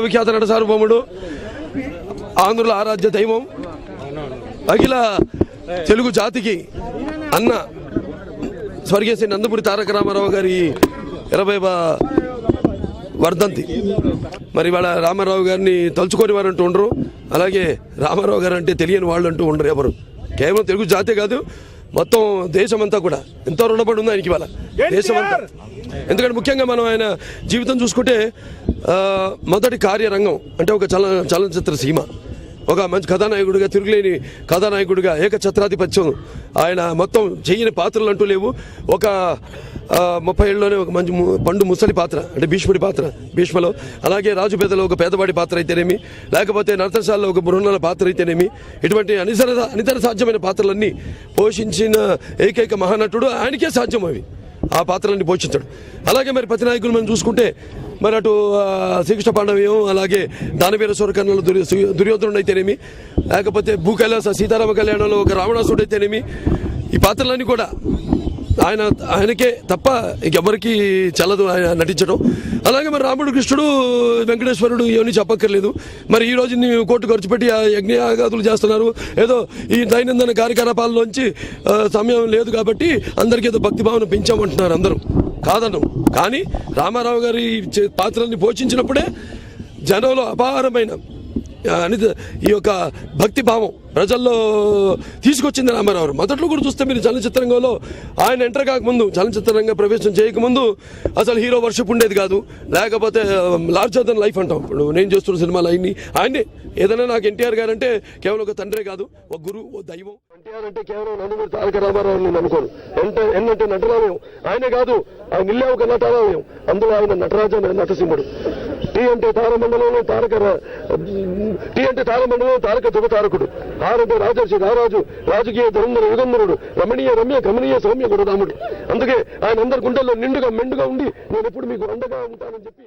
విఖ్యాత నట సార్వభౌముడు, ఆంధ్రుల ఆరాధ్య దైవం, అఖిల తెలుగు జాతికి అన్న స్వర్గీయ శ్రీ నందమూరి తారక రామారావు గారి 20వ వర్ధంతి. మరి వాళ్ళ రామారావు గారిని తలుచుకొని వారు అంటూ ఉండరు, అలాగే రామారావు గారు అంటే తెలియని వాళ్ళు అంటూ ఉండరు ఎవరు. కేవలం తెలుగు జాతే కాదు, మొత్తం దేశమంతా కూడా ఎంతో రుణపడి ఉంది ఆయనకి. వాళ్ళ దేశమంతా, ఎందుకంటే ముఖ్యంగా మనం ఆయన జీవితం చూసుకుంటే మొదటి కార్యరంగం అంటే ఒక చలనచిత్ర సీమ, ఒక మంచి కథానాయకుడిగా, తిరుగులేని కథానాయకుడిగా, ఏకఛత్రాధిపత్యం, ఆయన మొత్తం చేయని పాత్రలు అంటూ లేవు. ఒక 30 ఏళ్ళలోనే ఒక మంచి పండు ముసలి పాత్ర అంటే భీష్ముడి పాత్ర భీష్మలో, అలాగే రాజుపేదలో ఒక పేదవాడి పాత్ర అయితేనేమి, లేకపోతే నర్తనశాలలో ఒక బృహన్నల పాత్ర అయితేనేమి, ఇటువంటి అనితర సాధ్యమైన పాత్రలన్నీ పోషించిన ఏకైక మహానటుడు. ఆయనకే సాధ్యం అవి, ఆ పాత్రలన్నీ పోషించాడు. అలాగే మరి ప్రతి నాయకులు మనం చూసుకుంటే మరి అటు శ్రీకృష్ణ పాండవ్యం, అలాగే దానవీర సూరకర్ణలో దుర్యోధనుడు అయితేనేమి, లేకపోతే భూకైలాస సీతారామ కళ్యాణంలో ఒక రావణాసుడు అయితేనేమి, ఈ పాత్రలన్నీ కూడా ఆయనకే తప్ప ఇంకెవరికి చల్లదు ఆయన నటించడం. అలాగే మరి రాముడు, కృష్ణుడు, వెంకటేశ్వరుడు ఇవన్నీ చెప్పక్కర్లేదు. మరి ఈ రోజు కోర్టు ఖర్చు పెట్టి యజ్ఞయాగాదులు చేస్తున్నారు. ఏదో ఈ దైనందిన కార్యకలాపాల్లోంచి సమయం లేదు కాబట్టి అందరికీ ఏదో భక్తిభావన పెంచామంటున్నారు అందరూ, కాదను. కానీ రామారావు గారి పాత్రల్ని పోషించినప్పుడే జనంలో అపారమైన ఈ యొక్క భక్తి భావం ప్రజల్లో తీసుకొచ్చింది రామారావు. మొదట్లో కూడా చూస్తే మీరు చలనచిత్రంగంలో ఆయన ఎంటర్ కాకముందు, చలనచిత్రంగా ప్రవేశం చేయకముందు అసలు హీరో వర్షిప్ ఉండేది కాదు, లేకపోతే లార్జర్ దెన్ లైఫ్ అంటాం. ఇప్పుడు నేను చేస్తున్న సినిమాలు ఆయన్ని ఏదైనా నాకు ఎన్టీఆర్ గారు అంటే కేవలం ఒక తండ్రే కాదు, ఒక గురువు, ఓ దైవం. ఎన్టీఆర్ అంటే కేవలం నందమూరి తారక రామారావు నేను అనుకోను. ఎన్నంటే నటరామయం ఆయనే కాదు, ఆయన ఇల్లే ఒక నటరామయం. అందులో ఆయన నటరాజ నటసింహుడు. టీ అంటే తారమండలంలో తారక తారకుడు. ఆరంటే రాజర్షి రారాజు, రాజకీయ ధరంధర యుగంధరుడు, రమణీయ రమ్య కమనీయ సౌమ్య కూడా రాముడు. అందుకే ఆయన అందరి గుండెల్లో నిండుగా మెండుగా ఉండి నేను ఎప్పుడు మీకు అండగా ఉంటానని చెప్పి